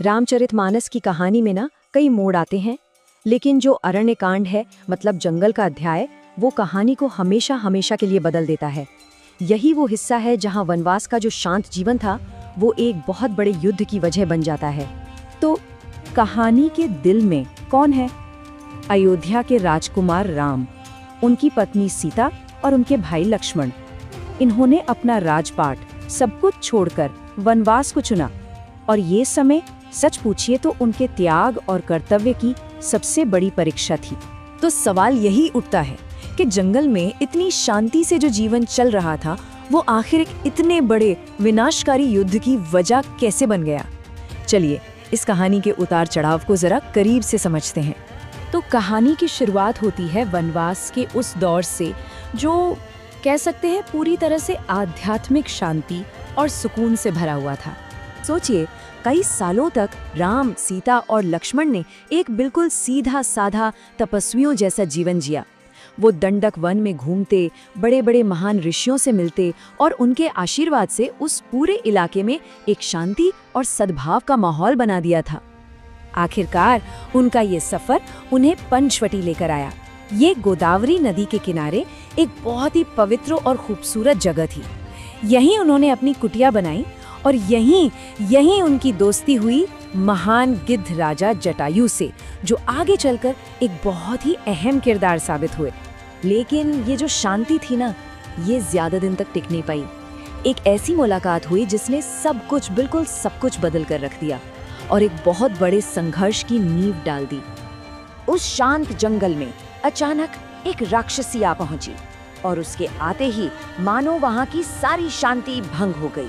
रामचरितमानस की कहानी में ना कई मोड़ आते हैं, लेकिन जो अरण्यकांड है मतलब जंगल का अध्याय, वो कहानी को हमेशा हमेशा के लिए बदल देता है। यही वो हिस्सा है जहाँ वनवास का जो शांत जीवन था वो एक बहुत बड़े युद्ध की वजह बन जाता है। तो कहानी के दिल में कौन है? अयोध्या के राजकुमार राम, उनकी पत्नी सीता और उनके भाई लक्ष्मण। इन्होंने अपना राजपाट सब कुछ छोड़कर वनवास को चुना, और ये समय सच पूछिए तो उनके त्याग और कर्तव्य की सबसे बड़ी परीक्षा थी। तो सवाल यही उठता है कि जंगल में इतनी शांति से जो जीवन चल रहा था वो आखिर एक इतने बड़े विनाशकारी युद्ध की वजह कैसे बन गया। चलिए इस कहानी के उतार चढ़ाव को जरा करीब से समझते हैं। तो कहानी की शुरुआत होती है वनवास के उस दौर से जो कह सकते हैं पूरी तरह से आध्यात्मिक शांति और सुकून से भरा हुआ था। सोचिए, कई सालों तक राम, सीता और लक्ष्मण ने एक बिल्कुल सीधा साधा तपस्वियों जैसा जीवन जिया। वो दंडक वन में घूमते, बड़े बड़े महान ऋषियों से मिलते और उनके आशीर्वाद से उस पूरे इलाके में एक शांति और सद्भाव का माहौल बना दिया था। आखिरकार उनका ये सफर उन्हें पंचवटी लेकर आया। ये गोदावरी नदी के किनारे एक बहुत ही पवित्र और खूबसूरत जगह थी। यहीं उन्होंने अपनी कुटिया बनाई और यहीं उनकी दोस्ती हुई महान गिद्ध राजा जटायु से, जो आगे चलकर एक बहुत ही अहम किरदार साबित हुए। लेकिन ये जो शांति थी ना, ये ज्यादा दिन तक टिक नहीं पाई। एक ऐसी मुलाकात हुई जिसने बिल्कुल सब कुछ बदल कर रख दिया और एक बहुत बड़े संघर्ष की नींव डाल दी। उस शांत जंगल में अचानक एक राक्षसी आ पहुंची और उसके आते ही मानो वहां की सारी शांति भंग हो गई।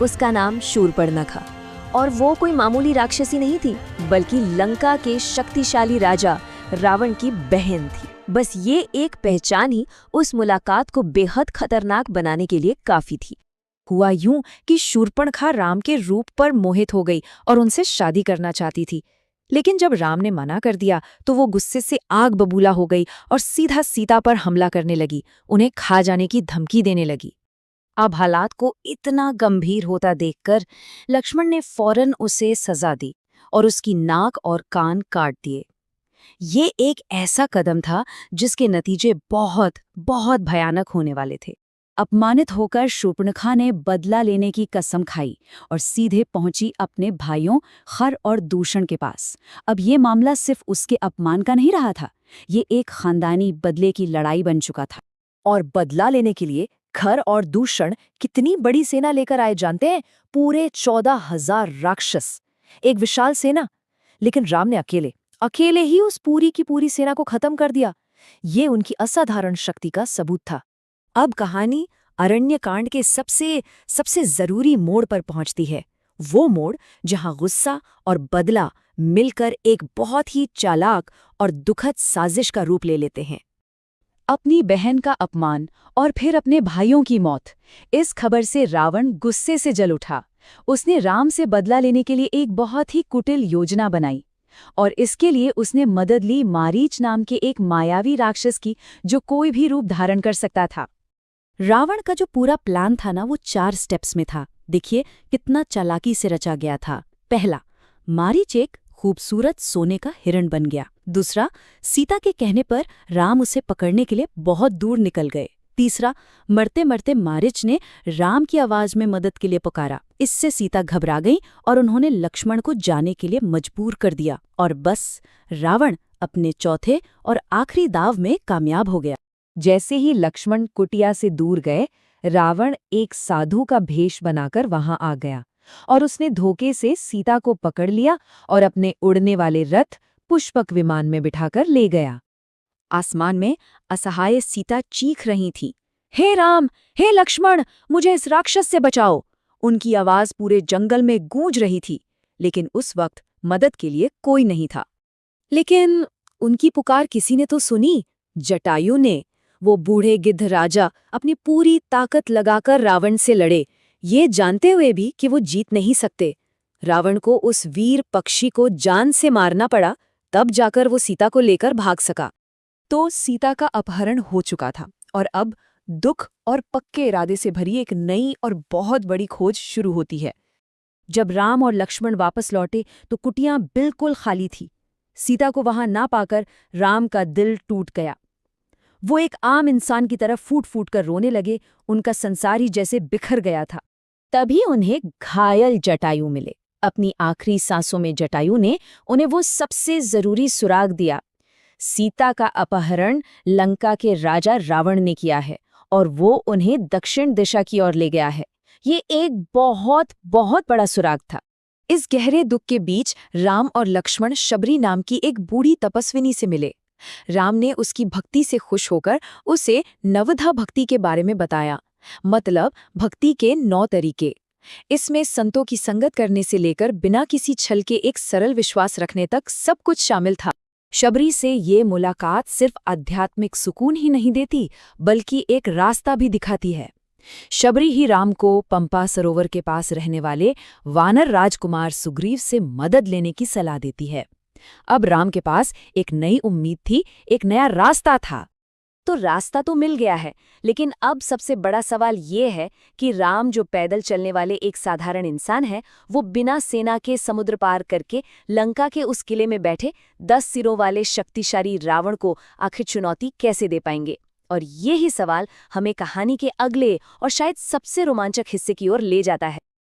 उसका नाम शूर्पणखा था और वो कोई मामूली राक्षसी नहीं थी, बल्कि लंका के शक्तिशाली राजा रावण की बहन थी। बस ये एक पहचान ही उस मुलाकात को बेहद खतरनाक बनाने के लिए काफी थी। हुआ यूं कि शूर्पणखा राम के रूप पर मोहित हो गई और उनसे शादी करना चाहती थी। लेकिन जब राम ने मना कर दिया तो वो गुस्से से आग बबूला हो गई और सीधा सीता पर हमला करने लगी, उन्हें खा जाने की धमकी देने लगी। अब हालात को इतना गंभीर होता देखकर लक्ष्मण ने फौरन उसे सजा दी और उसकी नाक और कान काट दिए। ये एक ऐसा कदम था जिसके नतीजे बहुत बहुत भयानक होने वाले थे। अपमानित होकर शूर्पणखा ने बदला लेने की कसम खाई और सीधे पहुंची अपने भाइयों खर और दूषण के पास। अब ये मामला सिर्फ उसके अपमान का नहीं रहा था, ये एक खानदानी बदले की लड़ाई बन चुका था। और बदला लेने के लिए खर और दूषण कितनी बड़ी सेना लेकर आए जानते हैं? पूरे 14,000 राक्षस, एक विशाल सेना। लेकिन राम ने अकेले ही उस पूरी की पूरी सेना को खत्म कर दिया। ये उनकी असाधारण शक्ति का सबूत था। अब कहानी अरण्यकांड के सबसे जरूरी मोड़ पर पहुंचती है। वो मोड़ जहां गुस्सा और बदला मिलकर एक बहुत ही चालाक और दुखद साजिश का रूप ले लेते हैं। अपनी बहन का अपमान और फिर अपने भाइयों की मौत, इस खबर से रावण गुस्से से जल उठा। उसने राम से बदला लेने के लिए एक बहुत ही कुटिल योजना बनाई और इसके लिए उसने मदद ली मारीच नाम के एक मायावी राक्षस की, जो कोई भी रूप धारण कर सकता था। रावण का जो पूरा प्लान था ना, वो 4 स्टेप्स में था। देखिए कितना चालाकी से रचा गया था। पहला, मारीच एक खूबसूरत सोने का हिरण बन गया। दूसरा, सीता के कहने पर राम उसे पकड़ने के लिए बहुत दूर निकल गए। तीसरा, मरते मरते मारीच ने राम की आवाज में मदद के लिए पुकारा। इससे सीता घबरा गई और उन्होंने लक्ष्मण को जाने के लिए मजबूर कर दिया। और बस, रावण अपने चौथे और आखिरी दाव में कामयाब हो गया। जैसे ही लक्ष्मण कुटिया से दूर गए, रावण एक साधु का भेष बनाकर वहां आ गया और उसने धोखे से सीता को पकड़ लिया और अपने उड़ने वाले रथ पुष्पक विमान में बिठाकर ले गया। आसमान में असहाय सीता चीख रही थी, हे राम, हे लक्ष्मण, मुझे इस राक्षस से बचाओ। उनकी आवाज पूरे जंगल में गूंज रही थी, लेकिन उस वक्त मदद के लिए कोई नहीं था। लेकिन उनकी पुकार किसी ने तो सुनी, जटायु ने। वो बूढ़े गिद्ध राजा अपनी पूरी ताकत लगाकर रावण से लड़े, ये जानते हुए भी कि वो जीत नहीं सकते। रावण को उस वीर पक्षी को जान से मारना पड़ा, तब जाकर वो सीता को लेकर भाग सका। तो सीता का अपहरण हो चुका था और अब दुख और पक्के इरादे से भरी एक नई और बहुत बड़ी खोज शुरू होती है। जब राम और लक्ष्मण वापस लौटे तो कुटिया बिल्कुल खाली थी। सीता को वहां ना पाकर राम का दिल टूट गया। वो एक आम इंसान की तरह फूट फूट कर रोने लगे, उनका संसार ही जैसे बिखर गया था। तभी उन्हें घायल जटायु मिले। अपनी आखिरी सांसों में जटायु ने उन्हें वो सबसे जरूरी सुराग दिया। सीता का अपहरण लंका के राजा रावण ने किया है और वो उन्हें दक्षिण दिशा की ओर ले गया है। ये एक बहुत बहुत बड़ा सुराग था। इस गहरे दुख के बीच राम और लक्ष्मण शबरी नाम की एक बूढ़ी तपस्विनी से मिले। राम ने उसकी भक्ति से खुश होकर उसे नवधा भक्ति के बारे में बताया, मतलब भक्ति के 9 तरीके। इसमें संतों की संगत करने से लेकर बिना किसी छल के एक सरल विश्वास रखने तक सब कुछ शामिल था। शबरी से ये मुलाकात सिर्फ आध्यात्मिक सुकून ही नहीं देती, बल्कि एक रास्ता भी दिखाती है। शबरी ही राम को पंपा सरोवर के पास रहने वाले वानर राजकुमार सुग्रीव से मदद लेने की सलाह देती है। अब राम के पास एक नई उम्मीद थी, एक नया रास्ता था। तो रास्ता तो मिल गया है, लेकिन अब सबसे बड़ा सवाल ये है कि राम, जो पैदल चलने वाले एक साधारण इंसान है, वो बिना सेना के समुद्र पार करके लंका के उस किले में बैठे 10 सिरों वाले शक्तिशाली रावण को आखिर चुनौती कैसे दे पाएंगे। और ये ही सवाल हमें कहानी के अगले और शायद सबसे रोमांचक हिस्से की ओर ले जाता है।